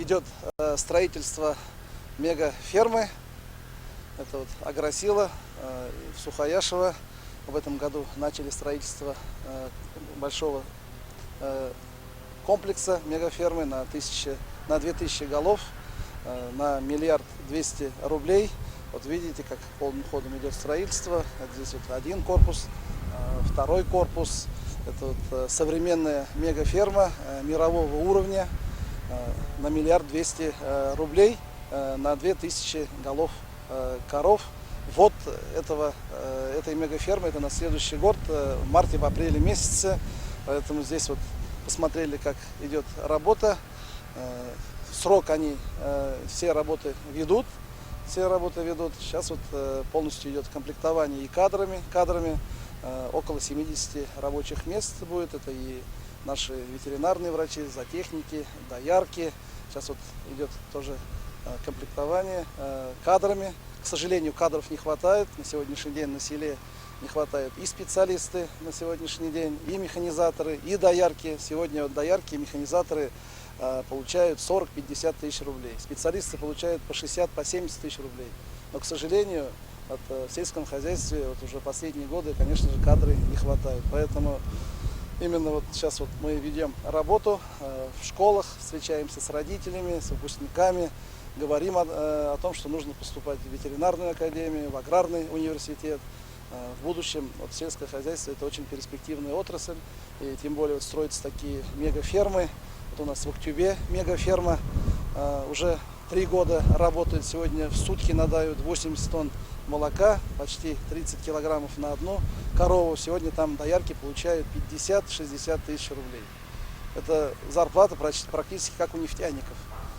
идет строительство мегафермы. Это вот Агросила в Сухояшево. В этом году начали строительство большого комплекса мегафермы на 2000 голов, на 1 200 000 000 рублей. Вот видите, как полным ходом идет строительство. Здесь вот один корпус, второй корпус. Это вот современная мегаферма мирового уровня на 1 200 000 000 рублей, на 2000 голов коров. Вот этой мегафермы это на следующий год, в марте-апреле месяце. Поэтому здесь вот посмотрели, как идет работа. Срок они все работы ведут. Сейчас вот полностью идет комплектование и кадрами. Около 70 рабочих мест будет. Это и наши ветеринарные врачи, зоотехники, доярки. Сейчас вот идет тоже комплектование кадрами. К сожалению, кадров не хватает. На сегодняшний день на селе не хватает и специалисты на сегодняшний день, и механизаторы, и доярки. Сегодня вот доярки и механизаторы получают 40-50 тысяч рублей. Специалисты получают по 60-70 тысяч рублей. Но, к сожалению, в сельском хозяйстве вот уже последние годы, конечно же, кадры не хватает. Поэтому именно вот сейчас вот мы ведем работу в школах, встречаемся с родителями, с выпускниками, говорим о том, что нужно поступать в ветеринарную академию, в аграрный университет. В будущем вот сельское хозяйство это очень перспективная отрасль, и тем более вот строятся такие мегафермы. Вот у нас в Актюбе мегаферма уже 3 года работает. Сегодня в сутки надают 80 тонн молока, почти 30 килограммов на одну корову. Сегодня там доярки получают 50-60 тысяч рублей. Это зарплата практически как у нефтяников.